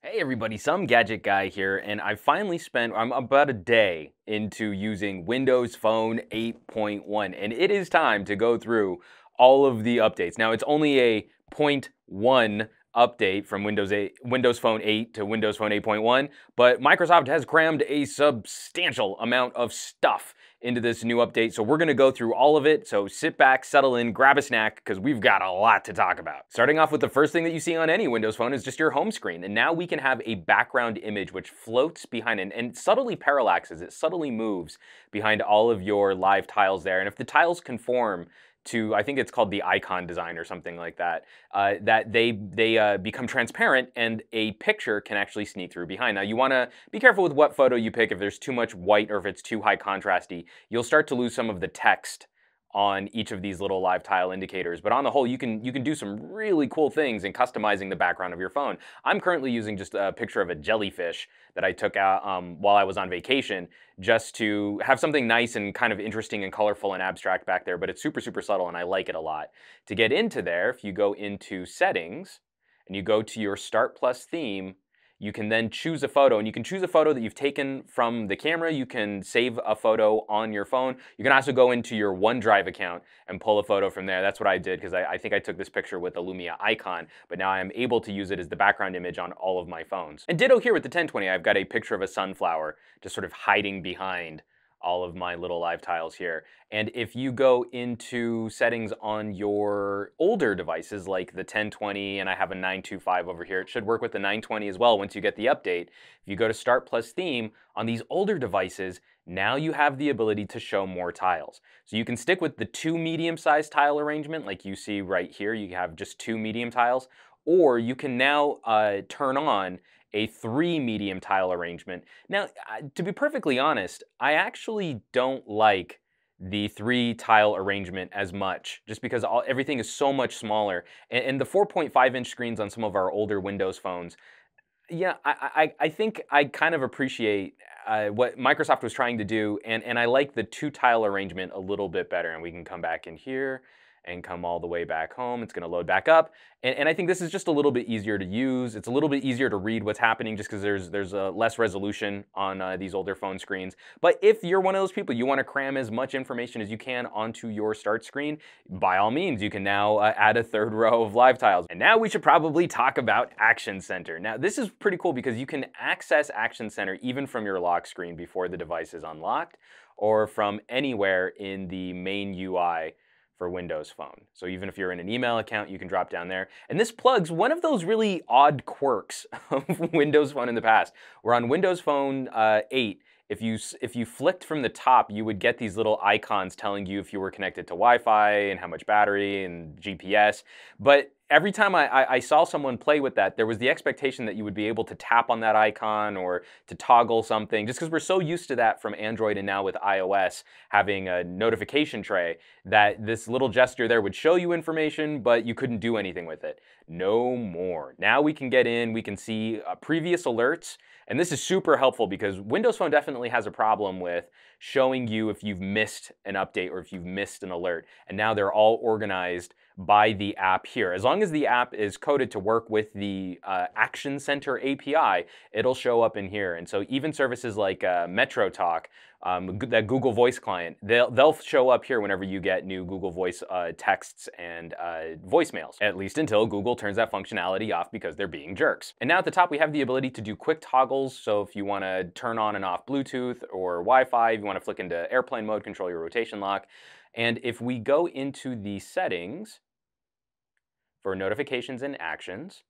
Hey everybody, some gadget guy here, and I'm about a day into using Windows Phone 8.1, and it is time to go through all of the updates. Now, it's only a zero point 0.1 update from Windows Phone 8 to Windows Phone 8.1, but Microsoft has crammed a substantial amount of stuff into this new update. So we're gonna go through all of it. So sit back, settle in, grab a snack, because we've got a lot to talk about. Starting off with the first thing that you see on any Windows Phone is just your home screen. And now we can have a background image which floats behind and subtly parallaxes, it subtly moves behind all of your live tiles there. And if the tiles conform to, I think it's called the icon design or something like that, that they become transparent and a picture can actually sneak through behind. Now you want to be careful with what photo you pick. If there's too much white or if it's too high contrasty, you'll start to lose some of the text on each of these little live tile indicators. But on the whole, you can do some really cool things in customizing the background of your phone. I'm currently using just a picture of a jellyfish that I took out while I was on vacation, just to have something nice and kind of interesting and colorful and abstract back there, but it's super, super subtle and I like it a lot. To get into there, if you go into settings and you go to your Start Plus theme, you can then choose a photo, and you can choose a photo that you've taken from the camera. You can save a photo on your phone. You can also go into your OneDrive account and pull a photo from there. That's what I did because I think I took this picture with the Lumia icon, but now I am able to use it as the background image on all of my phones. And ditto here with the 1020, I've got a picture of a sunflower just sort of hiding behind all of my little live tiles here. And if you go into settings on your older devices like the 1020, and I have a 925 over here, it should work with the 920 as well once you get the update. If you go to Start Plus Theme, on these older devices, now you have the ability to show more tiles. So you can stick with the 2 medium-sized tile arrangement like you see right here. You have just 2 medium tiles, or you can now turn on a 3 medium tile arrangement. Now, to be perfectly honest, I actually don't like the 3 tile arrangement as much, just because everything is so much smaller. And the 4.5-inch screens on some of our older Windows phones, yeah, I think I kind of appreciate what Microsoft was trying to do, and I like the 2 tile arrangement a little bit better. And we can come back in here and come all the way back home. It's gonna load back up. And I think this is just a little bit easier to use. It's a little bit easier to read what's happening just because there's less resolution on these older phone screens. But if you're one of those people, you wanna cram as much information as you can onto your start screen, by all means, you can now add a 3rd row of live tiles. And now we should probably talk about Action Center. Now, this is pretty cool because you can access Action Center even from your lock screen before the device is unlocked, or from anywhere in the main UI for Windows Phone. So even if you're in an email account, you can drop down there. And this plugs one of those really odd quirks of Windows Phone in the past, where on Windows Phone 8, if you flicked from the top, you would get these little icons telling you if you were connected to Wi-Fi and how much battery and GPS. But every time I saw someone play with that, there was the expectation that you would be able to tap on that icon or to toggle something, just because we're so used to that from Android and now with iOS having a notification tray, that this little gesture there would show you information, but you couldn't do anything with it. No more. Now we can get in, we can see previous alerts, and this is super helpful because Windows Phone definitely has a problem with showing you if you've missed an update or if you've missed an alert. And now they're all organized by the app here. As long as the app is coded to work with the Action Center API, it'll show up in here. And so even services like Metro Talk, that Google Voice client, they'll show up here whenever you get new Google Voice texts and voicemails, at least until Google turns that functionality off because they're being jerks. And now at the top, we have the ability to do quick toggles. So if you want to turn on and off Bluetooth or Wi-Fi, if you want to flick into airplane mode, control your rotation lock. And if we go into the settings for notifications and actions,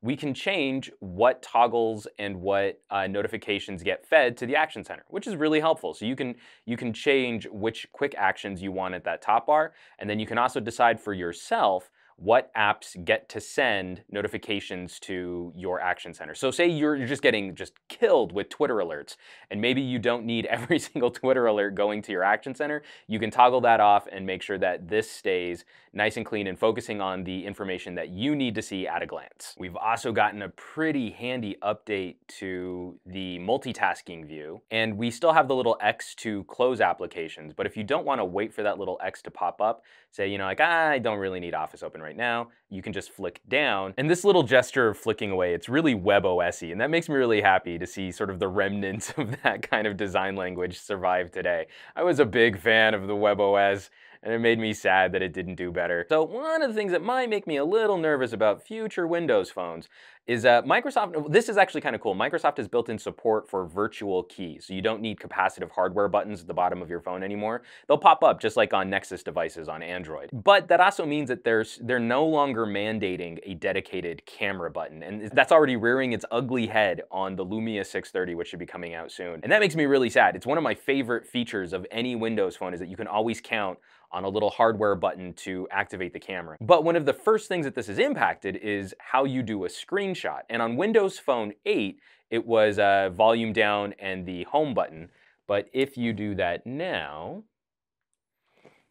we can change what toggles and what notifications get fed to the Action Center, which is really helpful. So you can change which quick actions you want at that top bar, and then you can also decide for yourself what apps get to send notifications to your Action Center. So say you're just getting killed with Twitter alerts, and maybe you don't need every single Twitter alert going to your Action Center. You can toggle that off and make sure that this stays nice and clean and focusing on the information that you need to see at a glance. We've also gotten a pretty handy update to the multitasking view, and we still have the little X to close applications. But if you don't want to wait for that little X to pop up, say, like, I don't really need Office open right now, you can just flick down. And this little gesture of flicking away, it's really WebOS-y, and that makes me really happy to see sort of the remnants of that kind of design language survive today. I was a big fan of the WebOS, and it made me sad that it didn't do better. So one of the things that might make me a little nervous about future Windows phones is Microsoft, this is actually kind of cool. Microsoft has built in support for virtual keys, so you don't need capacitive hardware buttons at the bottom of your phone anymore. They'll pop up just like on Nexus devices on Android. But that also means that they're no longer mandating a dedicated camera button, and that's already rearing its ugly head on the Lumia 630, which should be coming out soon. And that makes me really sad. It's one of my favorite features of any Windows phone is that you can always count on a little hardware button to activate the camera. But one of the first things that this has impacted is how you do a screenshot. And on Windows Phone 8, it was volume down and the home button. But if you do that now,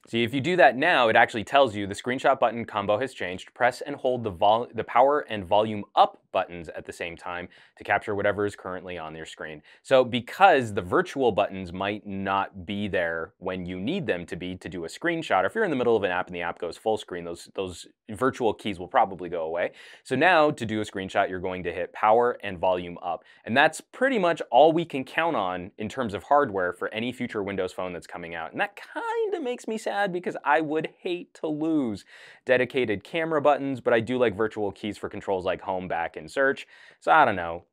see, if you do that now, it actually tells you the screenshot button combo has changed. Press and hold the power and volume up buttons at the same time to capture whatever is currently on your screen. So because the virtual buttons might not be there when you need them to be to do a screenshot, or if you're in the middle of an app and the app goes full screen, those virtual keys will probably go away. So now to do a screenshot, you're going to hit power and volume up. And that's pretty much all we can count on in terms of hardware for any future Windows phone that's coming out. And that kind of makes me sad because I would hate to lose dedicated camera buttons, but I do like virtual keys for controls like home, back, and search. So I don't know.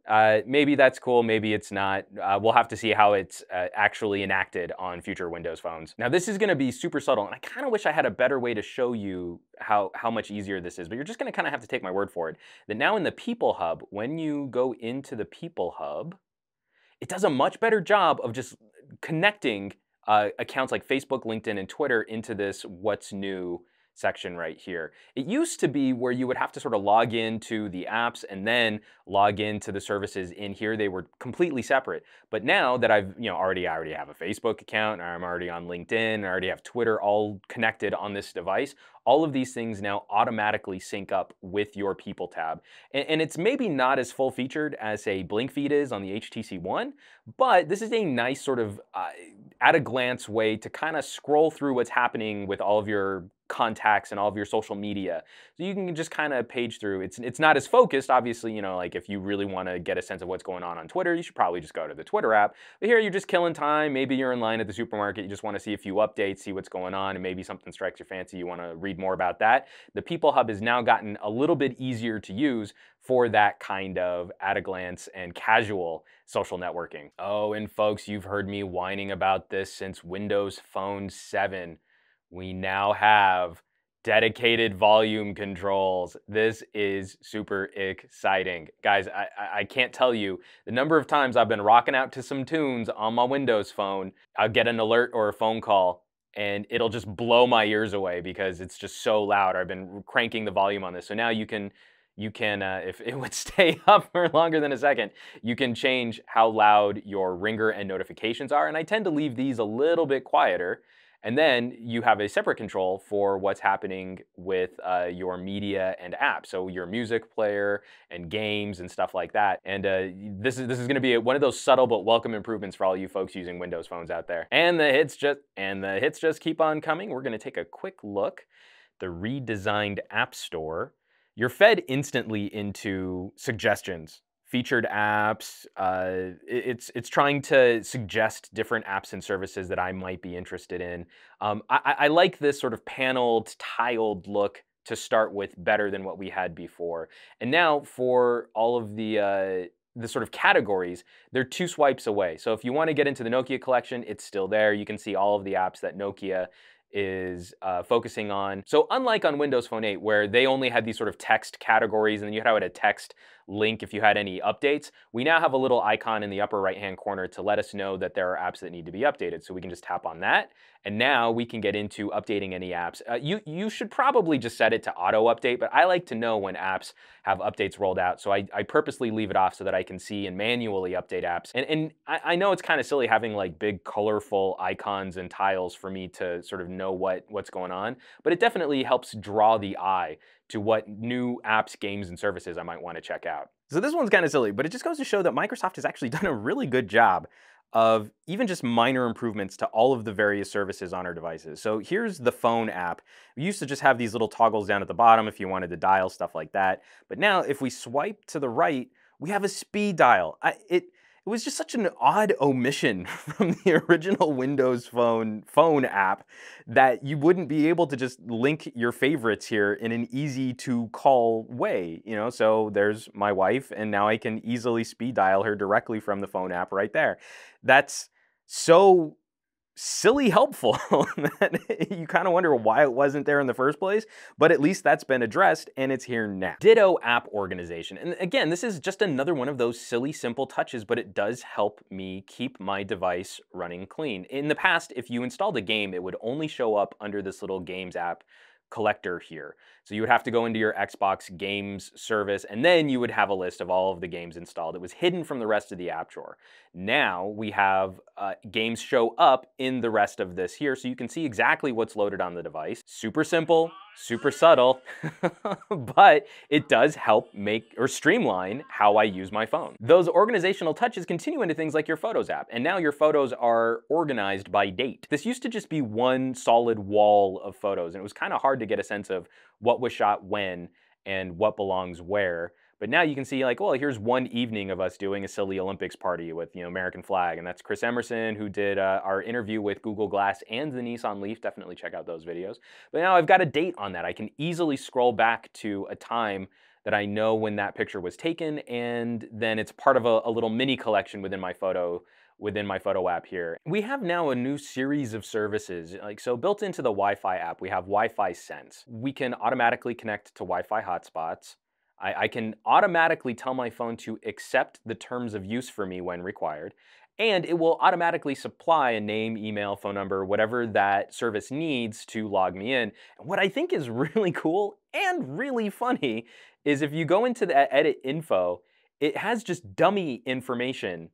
Maybe that's cool, maybe it's not. We'll have to see how it's actually enacted on future Windows phones. Now this is gonna be super subtle, and I kind of wish I had a better way to show you how much easier this is, but you're just gonna kind of have to take my word for it. That now in the People Hub, when you go into the People Hub, it does a much better job of just connecting accounts like Facebook, LinkedIn, and Twitter into this What's New section right here. It used to be where you would have to sort of log into the apps and then log into the services in here. They were completely separate. But now that I've, I already have a Facebook account, and I'm already on LinkedIn, I already have Twitter all connected on this device, all of these things now automatically sync up with your People tab. And it's maybe not as full featured as say Blink Feed is on the HTC One, but this is a nice sort of at a glance way to kind of scroll through what's happening with all of your contacts and all of your social media. So you can just kind of page through. It's not as focused, obviously, like if you really want to get a sense of what's going on Twitter, you should probably just go to the Twitter app. But here you're just killing time. Maybe you're in line at the supermarket. You just want to see a few updates, see what's going on, and maybe something strikes your fancy. You want to read more about that. The People Hub has now gotten a little bit easier to use for that kind of at a glance and casual social networking. Oh, and folks, you've heard me whining about this since Windows Phone 7. We now have dedicated volume controls. This is super exciting. Guys, I can't tell you the number of times I've been rocking out to some tunes on my Windows phone. I'll get an alert or a phone call and it'll just blow my ears away because it's just so loud. I've been cranking the volume on this. So now you can, if it would stay up for longer than a second, you can change how loud your ringer and notifications are. And I tend to leave these a little bit quieter. And then you have a separate control for what's happening with your media and apps, so your music player and games and stuff like that. And this is going to be one of those subtle but welcome improvements for all you folks using Windows phones out there. And the hits just keep on coming. We're going to take a quick look. The redesigned App Store. You're fed instantly into suggestions. Featured apps, it's trying to suggest different apps and services that I might be interested in. I like this sort of paneled, tiled look to start with better than what we had before. And now for all of the sort of categories, they're 2 swipes away. So if you want to get into the Nokia collection, it's still there. You can see all of the apps that Nokia is focusing on. So unlike on Windows Phone 8, where they only had these sort of text categories and then you had a text link if you had any updates, we now have a little icon in the upper right-hand corner to let us know that there are apps that need to be updated. So we can just tap on that, and now we can get into updating any apps. You should probably just set it to auto-update, but I like to know when apps have updates rolled out, so I purposely leave it off so that I can see and manually update apps. And I know it's kind of silly having like big colorful icons and tiles for me to sort of know what's going on, but it definitely helps draw the eye to what new apps, games, and services I might want to check out. So this one's kind of silly, but it just goes to show that Microsoft has actually done a really good job of even just minor improvements to all of the various services on our devices. So here's the phone app. We used to just have these little toggles down at the bottom if you wanted to dial stuff like that. But now if we swipe to the right, we have a speed dial. It was just such an odd omission from the original Windows phone app that you wouldn't be able to just link your favorites here in an easy to call way, you know? So there's my wife, and now I can easily speed dial her directly from the phone app right there. That's so silly helpful that you kind of wonder why it wasn't there in the first place, but at least that's been addressed and it's here now. Ditto app organization. And again, this is just another one of those silly, simple touches, but it does help me keep my device running clean. In the past, if you installed a game, it would only show up under this little games app collector here. So you would have to go into your Xbox games service, and then you would have a list of all of the games installed. It was hidden from the rest of the app drawer. Now we have games show up in the rest of this here, so you can see exactly what's loaded on the device. Super simple, super subtle, but it does help make or streamline how I use my phone. Those organizational touches continue into things like your Photos app, and now your photos are organized by date. This used to just be one solid wall of photos, and it was kind of hard to get a sense of what was shot when and what belongs where. But now you can see like, well, here's one evening of us doing a silly Olympics party with, you know, American flag. And that's Chris Emerson, who did our interview with Google Glass and the Nissan Leaf. Definitely check out those videos. But now I've got a date on that. I can easily scroll back to a time that I know when that picture was taken. And then it's part of a little mini collection within my photo app here. We have now a new series of services. So built into the Wi-Fi app, we have Wi-Fi Sense. We can automatically connect to Wi-Fi hotspots. I can automatically tell my phone to accept the terms of use for me when required, and it will automatically supply a name, email, phone number, whatever that service needs to log me in. And what I think is really cool and really funny is if you go into the edit info, it has just dummy information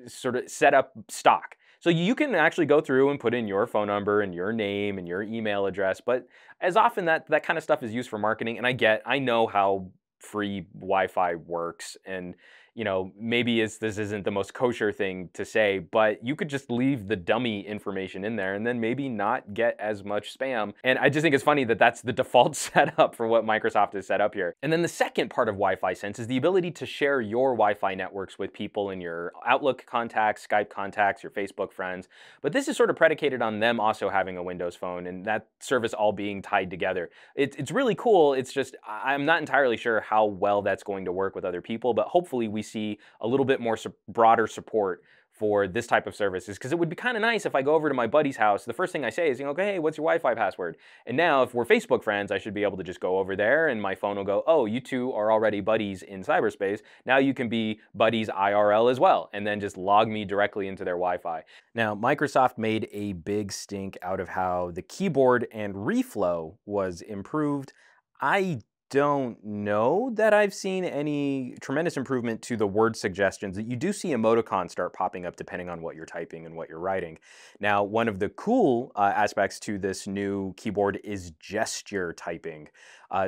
sort of set up stock. So you can actually go through and put in your phone number and your name and your email address, but as often that kind of stuff is used for marketing, and I know how free Wi-Fi works, and you know, maybe this isn't the most kosher thing to say, but you could just leave the dummy information in there and then maybe not get as much spam. And I just think it's funny that that's the default setup for what Microsoft has set up here. And then the second part of Wi-Fi Sense is the ability to share your Wi-Fi networks with people in your Outlook contacts, Skype contacts, your Facebook friends. But this is sort of predicated on them also having a Windows phone and that service all being tied together. It's really cool. It's just, I'm not entirely sure how well that's going to work with other people, but hopefully we see a little bit more broader support for this type of services, because it would be kind of nice if I go over to my buddy's house, the first thing I say is, you know, okay, hey, what's your Wi-Fi password? And now if we're Facebook friends, I should be able to just go over there and my phone will go, oh, you two are already buddies in cyberspace. Now you can be buddies IRL as well, and then just log me directly into their Wi-Fi. Now, Microsoft made a big stink out of how the keyboard and reflow was improved. I don't know that I've seen any tremendous improvement to the word suggestions. You do see emoticons start popping up depending on what you're typing and what you're writing. Now, one of the cool aspects to this new keyboard is gesture typing.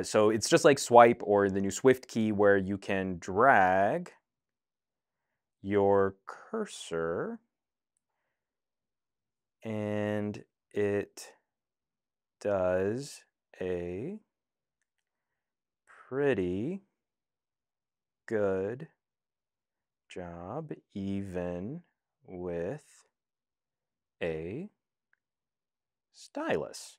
So it's just like swipe or the new Swift key where you can drag your cursor and it does a pretty good job, even with a stylus.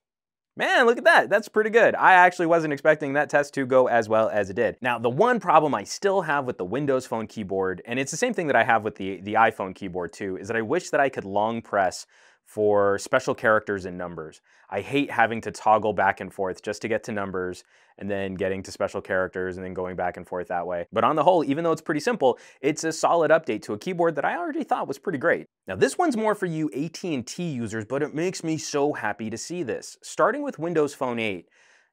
Man, look at that. That's pretty good. I actually wasn't expecting that test to go as well as it did. Now, the one problem I still have with the Windows Phone keyboard, and it's the same thing that I have with the iPhone keyboard too, is that I wish that I could long press for special characters and numbers. I hate having to toggle back and forth just to get to numbers and then getting to special characters and then going back and forth that way. But on the whole, even though it's pretty simple, it's a solid update to a keyboard that I already thought was pretty great. Now this one's more for you AT&T users, but it makes me so happy to see this. Starting with Windows Phone 8,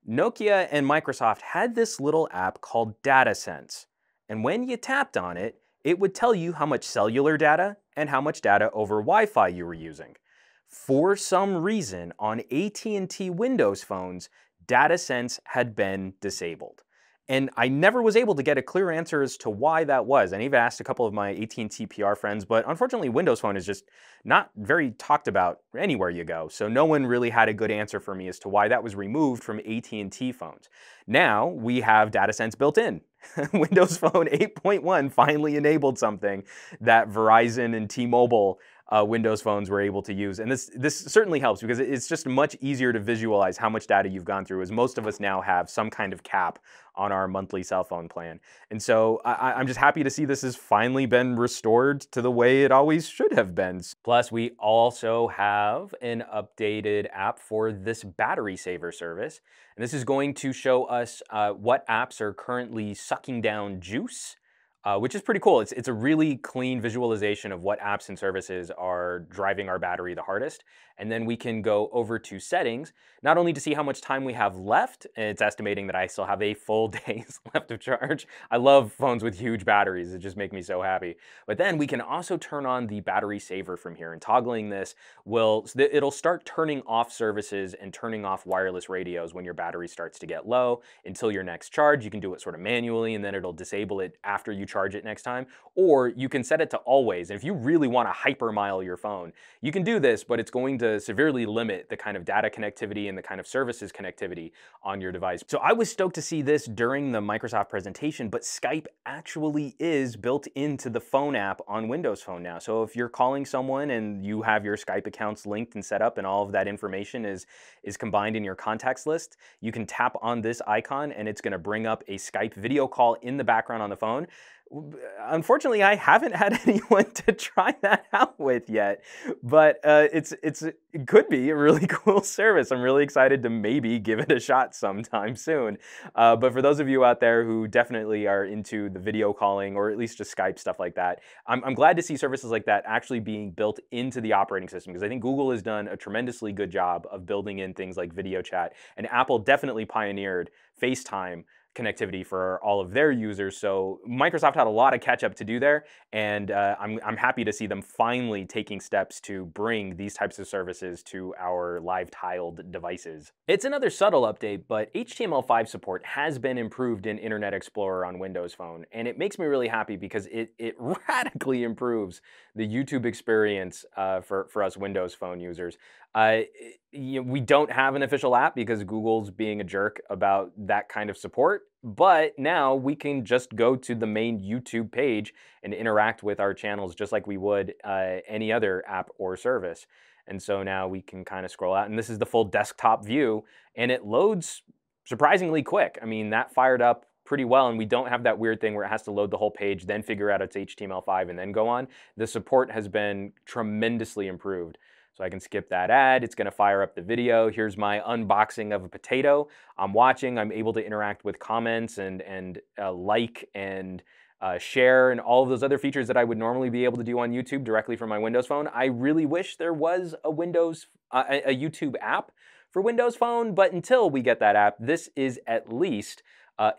Nokia and Microsoft had this little app called Data Sense. And when you tapped on it, it would tell you how much cellular data and how much data over Wi-Fi you were using. For some reason, on AT&T Windows phones, Data Sense had been disabled. And I never was able to get a clear answer as to why that was. And I even asked a couple of my AT&T PR friends, but unfortunately Windows Phone is just not very talked about anywhere you go. So no one really had a good answer for me as to why that was removed from AT&T phones. Now we have DataSense built in. Windows Phone 8.1 finally enabled something that Verizon and T-Mobile Windows phones were able to use. And this certainly helps because it's just much easier to visualize how much data you've gone through, as most of us now have some kind of cap on our monthly cell phone plan. And so I'm just happy to see this has finally been restored to the way it always should have been. Plus, we also have an updated app for this battery saver service. And this is going to show us what apps are currently sucking down juice, which is pretty cool. It's a really clean visualization of what apps and services are driving our battery the hardest. And then we can go over to settings, not only to see how much time we have left, and it's estimating that I still have a full day's left of charge. I love phones with huge batteries. It just makes me so happy. But then we can also turn on the battery saver from here, and toggling this it'll start turning off services and turning off wireless radios when your battery starts to get low until your next charge. You can do it sort of manually, and then it'll disable it after you charge it next time, or you can set it to always. And if you really want to hypermile your phone, you can do this, but it's going to severely limit the kind of data connectivity and the kind of services connectivity on your device. So I was stoked to see this during the Microsoft presentation, but Skype actually is built into the phone app on Windows Phone now. So if you're calling someone and you have your Skype accounts linked and set up and all of that information is combined in your contacts list, you can tap on this icon and it's going to bring up a Skype video call in the background on the phone. Unfortunately, I haven't had anyone to try that out with yet, but it could be a really cool service. I'm really excited to maybe give it a shot sometime soon. But for those of you out there who definitely are into the video calling or at least just Skype, stuff like that, I'm glad to see services like that actually being built into the operating system, because I think Google has done a tremendously good job of building in things like video chat, and Apple definitely pioneered FaceTime connectivity for all of their users. So Microsoft had a lot of catch up to do there, and I'm happy to see them finally taking steps to bring these types of services to our live tiled devices. It's another subtle update, but HTML5 support has been improved in Internet Explorer on Windows Phone, and it makes me really happy because it radically improves the YouTube experience for us Windows Phone users. We don't have an official app because Google's being a jerk about that kind of support, but now we can just go to the main YouTube page and interact with our channels just like we would any other app or service. And so now we can kind of scroll out, and this is the full desktop view, and it loads surprisingly quick. I mean, that fired up pretty well, and we don't have that weird thing where it has to load the whole page, then figure out it's HTML5 and then go on. The support has been tremendously improved. So I can skip that ad. It's going to fire up the video. Here's my unboxing of a potato I'm watching. I'm able to interact with comments and like and share and all of those other features that I would normally be able to do on YouTube directly from my Windows Phone. I really wish there was a YouTube app for Windows Phone, but until we get that app, this is at least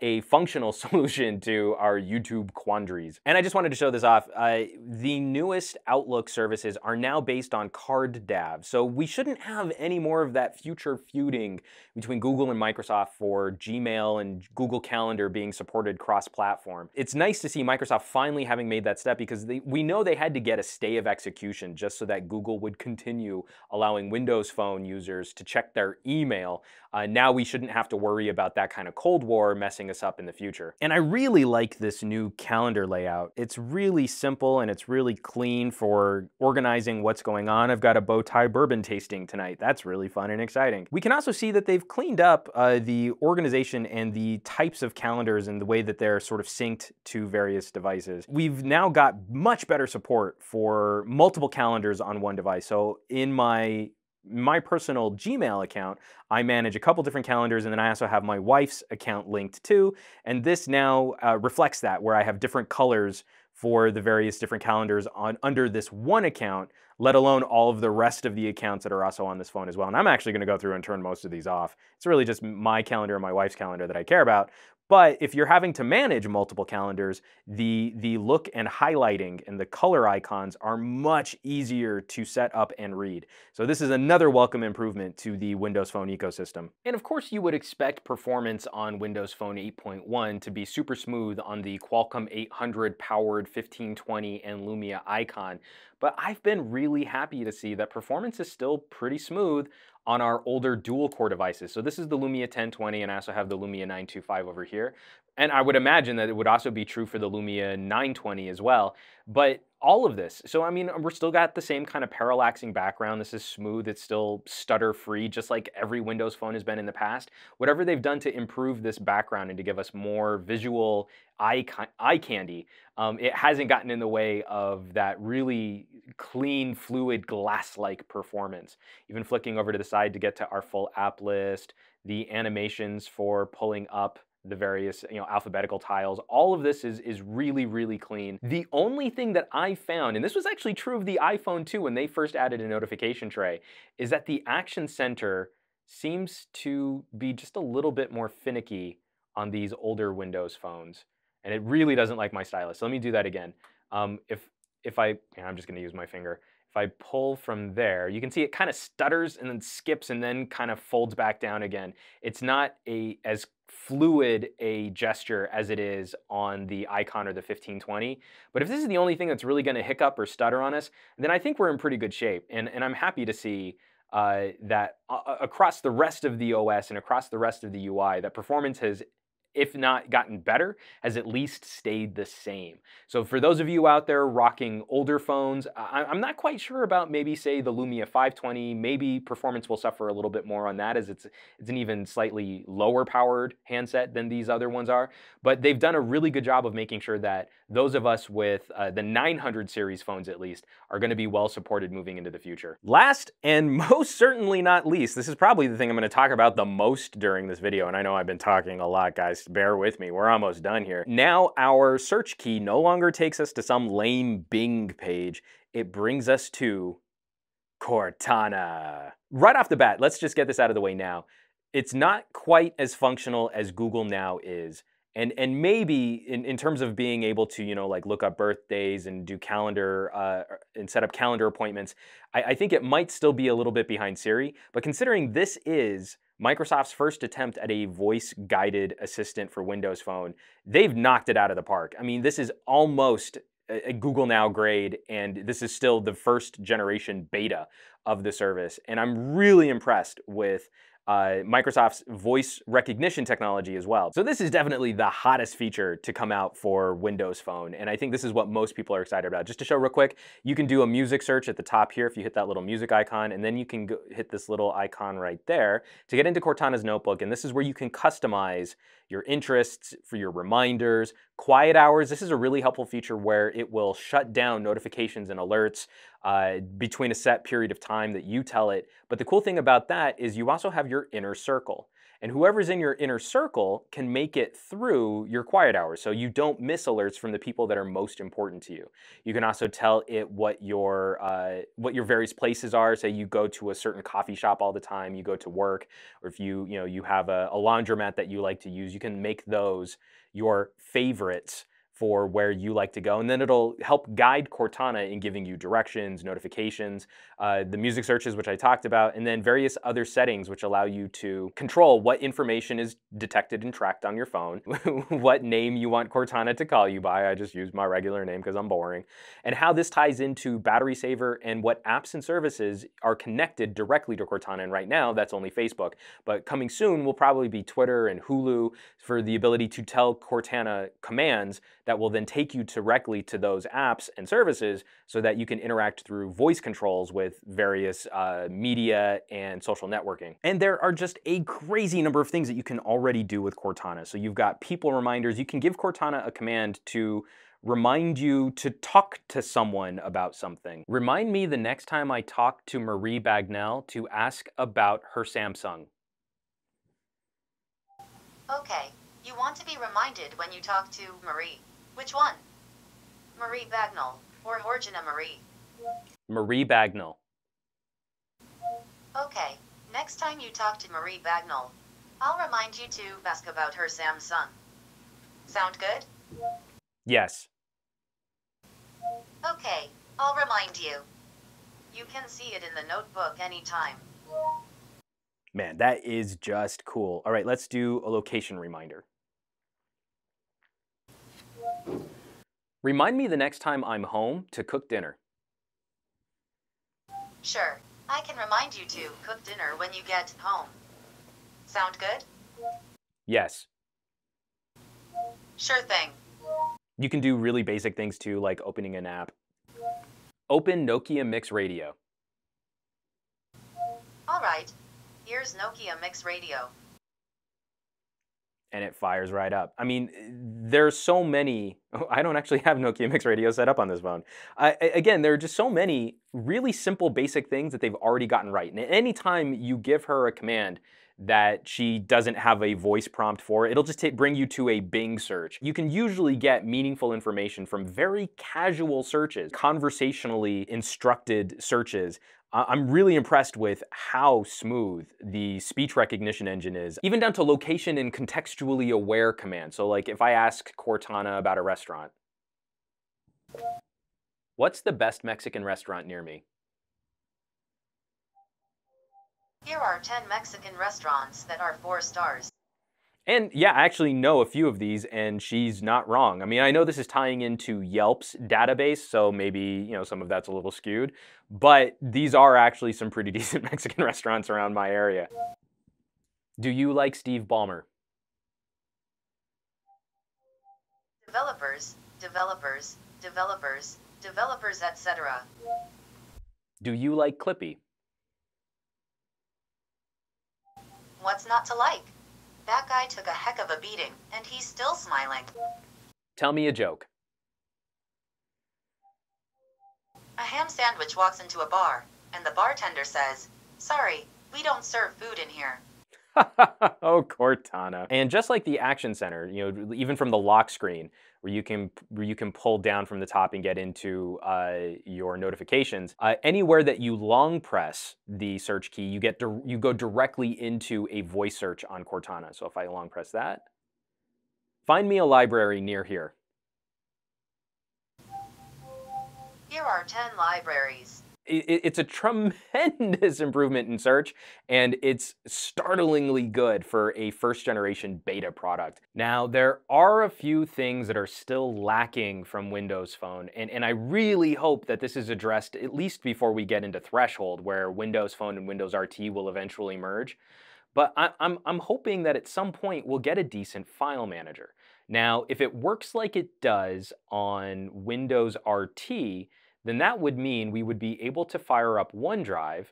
a functional solution to our YouTube quandaries. And I just wanted to show this off. The newest Outlook services are now based on card DAV, so we shouldn't have any more of that future feuding between Google and Microsoft for Gmail and Google Calendar being supported cross-platform. It's nice to see Microsoft finally having made that step, because we know they had to get a stay of execution just so that Google would continue allowing Windows Phone users to check their email. Now we shouldn't have to worry about that kind of Cold War messing us up in the future. And I really like this new calendar layout. It's really simple and it's really clean for organizing what's going on. I've got a bow tie bourbon tasting tonight. That's really fun and exciting. We can also see that they've cleaned up the organization and the types of calendars and the way that they're sort of synced to various devices. We've now got much better support for multiple calendars on one device. So in my personal Gmail account, I manage a couple different calendars, and then I also have my wife's account linked too. And this now reflects that, where I have different colors for the various different calendars under this one account, let alone all of the rest of the accounts that are also on this phone as well. And I'm actually going to go through and turn most of these off. It's really just my calendar and my wife's calendar that I care about. But if you're having to manage multiple calendars, the look and highlighting and the color icons are much easier to set up and read. So this is another welcome improvement to the Windows Phone ecosystem. And of course, you would expect performance on Windows Phone 8.1 to be super smooth on the Qualcomm 800 powered 1520 and Lumia icon, but I've been really happy to see that performance is still pretty smooth on our older dual-core devices. So this is the Lumia 1020, and I also have the Lumia 925 over here. And I would imagine that it would also be true for the Lumia 920 as well. But all of this, so I mean, we're still got the same kind of parallaxing background. This is smooth, it's still stutter-free, just like every Windows Phone has been in the past. Whatever they've done to improve this background and to give us more visual eye candy, it hasn't gotten in the way of that really clean, fluid, glass-like performance. Even flicking over to the side to get to our full app list, the animations for pulling up the various, alphabetical tiles, all of this is really, really clean. The only thing that I found, and this was actually true of the iPhone too when they first added a notification tray, is that the Action Center seems to be just a little bit more finicky on these older Windows phones. And it really doesn't like my stylus. So let me do that again. I'm just gonna use my finger. If I pull from there, you can see it kind of stutters and then skips and then kind of folds back down again. It's not as fluid a gesture as it is on the icon or the 1520. But if this is the only thing that's really gonna hiccup or stutter on us, then I think we're in pretty good shape. And I'm happy to see that across the rest of the OS and across the rest of the UI, that performance has, if not gotten better, has at least stayed the same. So for those of you out there rocking older phones, I'm not quite sure about maybe say the Lumia 520, maybe performance will suffer a little bit more on that as it's an even slightly lower powered handset than these other ones are. But they've done a really good job of making sure that those of us with the 900 series phones at least are gonna be well supported moving into the future. Last and most certainly not least, this is probably the thing I'm gonna talk about the most during this video, and I know I've been talking a lot, guys. Bear with me, we're almost done here. Now our search key no longer takes us to some lame Bing page. It brings us to Cortana. Right off the bat, let's just get this out of the way now. It's not quite as functional as Google Now is. And maybe in terms of being able to, like look up birthdays and do calendar and set up calendar appointments, I think it might still be a little bit behind Siri. But considering this is Microsoft's first attempt at a voice-guided assistant for Windows Phone, they've knocked it out of the park. I mean, this is almost a Google Now grade, and this is still the first generation beta of the service. And I'm really impressed with Microsoft's voice recognition technology as well. So this is definitely the hottest feature to come out for Windows Phone, and I think this is what most people are excited about. Just to show real quick, you can do a music search at the top here if you hit that little music icon, and then you can hit this little icon right there to get into Cortana's notebook, and this is where you can customize your interests, for your reminders, quiet hours. This is a really helpful feature where it will shut down notifications and alerts between a set period of time that you tell it. But the cool thing about that is you also have your inner circle. And whoever's in your inner circle can make it through your quiet hours, so you don't miss alerts from the people that are most important to you. You can also tell it what your various places are. Say you go to a certain coffee shop all the time, you go to work, or if you have a laundromat that you like to use, you can make those your favorites for where you like to go, and then it'll help guide Cortana in giving you directions, notifications, the music searches, which I talked about, and then various other settings which allow you to control what information is detected and tracked on your phone, what name you want Cortana to call you by. I just use my regular name because I'm boring, and how this ties into battery saver and what apps and services are connected directly to Cortana. And right now, that's only Facebook, but coming soon will probably be Twitter and Hulu for the ability to tell Cortana commands that will then take you directly to those apps and services so that you can interact through voice controls with various media and social networking. And there are just a crazy number of things that you can already do with Cortana. So you've got people reminders. You can give Cortana a command to remind you to talk to someone about something. Remind me the next time I talk to Marie Bagnell to ask about her Samsung. Okay, you want to be reminded when you talk to Marie. Which one? Marie Bagnell or Georgina Marie? Marie Bagnell. Okay, next time you talk to Marie Bagnell, I'll remind you to ask about her Samsung. Sound good? Yes. Okay, I'll remind you. You can see it in the notebook anytime. Man, that is just cool. All right, let's do a location reminder. Remind me the next time I'm home to cook dinner. Sure, I can remind you to cook dinner when you get home. Sound good? Yes. Sure thing. You can do really basic things too, like opening an app. Open Nokia Mix Radio. All right. Here's Nokia Mix Radio. And it fires right up. I mean, there's so many. I don't actually have Nokia Mix Radio set up on this phone. Again, there are just so many really simple, basic things that they've already gotten right. And anytime you give her a command that she doesn't have a voice prompt for, it'll just bring you to a Bing search. You can usually get meaningful information from very casual searches, conversationally instructed searches. I'm really impressed with how smooth the speech recognition engine is, even down to location and contextually aware commands. So like if I ask Cortana about a restaurant, what's the best Mexican restaurant near me? Here are 10 Mexican restaurants that are 4 stars. And yeah, I actually know a few of these, and she's not wrong. I mean, I know this is tying into Yelp's database, so maybe, some of that's a little skewed, but these are actually some pretty decent Mexican restaurants around my area. Do you like Steve Ballmer? Developers, developers, developers, developers, etc. Do you like Clippy? What's not to like? That guy took a heck of a beating, and he's still smiling. Tell me a joke. A ham sandwich walks into a bar, and the bartender says, "Sorry, we don't serve food in here." Oh, Cortana. And just like the Action Center, even from the lock screen, where you can pull down from the top and get into your notifications, anywhere that you long press the search key, you go directly into a voice search on Cortana. So if I long press that, find me a library near here. Here are 10 libraries. It's a tremendous improvement in search, and it's startlingly good for a first-generation beta product. Now, there are a few things that are still lacking from Windows Phone, and I really hope that this is addressed at least before we get into Threshold, where Windows Phone and Windows RT will eventually merge. But I'm hoping that at some point we'll get a decent file manager. Now, if it works like it does on Windows RT, then that would mean we would be able to fire up OneDrive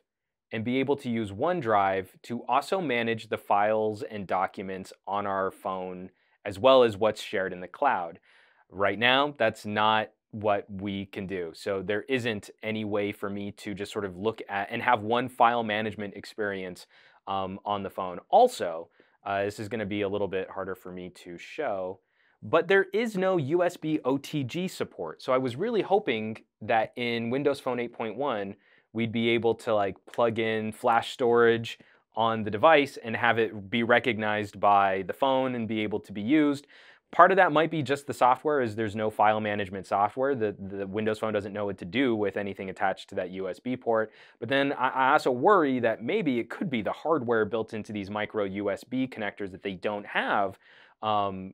and be able to use OneDrive to also manage the files and documents on our phone as well as what's shared in the cloud. Right now, that's not what we can do. So there isn't any way for me to just sort of look at and have one file management experience on the phone. Also, this is going to be a little bit harder for me to show, but there is no USB OTG support. So I was really hoping that in Windows Phone 8.1, we'd be able to plug in flash storage on the device and have it be recognized by the phone and be able to be used. Part of that might be just the software, as there's no file management software. The Windows Phone doesn't know what to do with anything attached to that USB port. But then I also worry that maybe it could be the hardware built into these micro USB connectors that they don't have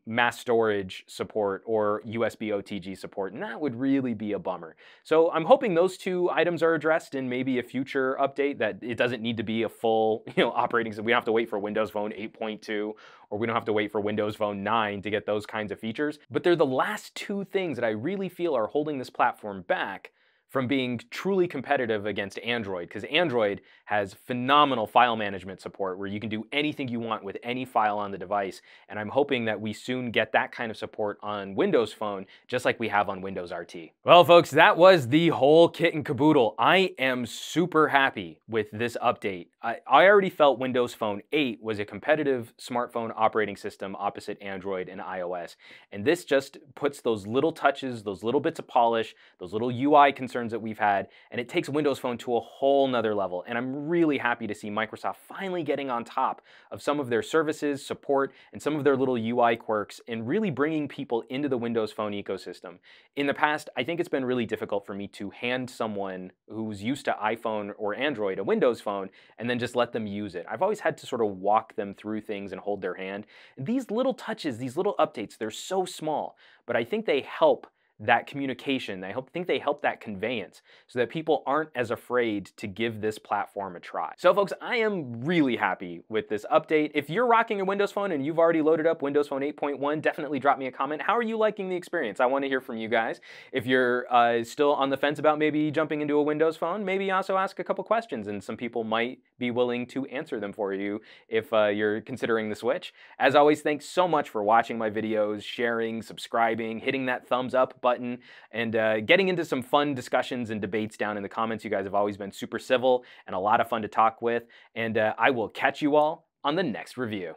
mass storage support or USB OTG support, and that would really be a bummer. So I'm hoping those two items are addressed in maybe a future update, that it doesn't need to be a full operating system. We don't have to wait for Windows Phone 8.2, or we don't have to wait for Windows Phone 9 to get those kinds of features. But they're the last two things that I really feel are holding this platform back from being truly competitive against Android, because Android has phenomenal file management support where you can do anything you want with any file on the device, and I'm hoping that we soon get that kind of support on Windows Phone, just like we have on Windows RT. Well, folks, that was the whole kit and caboodle. I am super happy with this update. I already felt Windows Phone 8 was a competitive smartphone operating system opposite Android and iOS, and this just puts those little touches, those little bits of polish, those little UI concerns concerns that we've had, and it takes Windows Phone to a whole nother level. And I'm really happy to see Microsoft finally getting on top of some of their services, support, and some of their little UI quirks, and really bringing people into the Windows Phone ecosystem. In the past, I think it's been really difficult for me to hand someone who's used to iPhone or Android a Windows Phone and then just let them use it. I've always had to sort of walk them through things and hold their hand. And these little touches, these little updates, they're so small, but I think they help that communication. Think they help that conveyance so that people aren't as afraid to give this platform a try. So folks, I am really happy with this update. If you're rocking a Windows Phone and you've already loaded up Windows Phone 8.1, definitely drop me a comment. How are you liking the experience? I want to hear from you guys. If you're still on the fence about maybe jumping into a Windows Phone, maybe also ask a couple questions and some people might be willing to answer them for you if you're considering the switch. As always, thanks so much for watching my videos, sharing, subscribing, hitting that thumbs up button, and getting into some fun discussions and debates down in the comments. You guys have always been super civil and a lot of fun to talk with, and I will catch you all on the next review.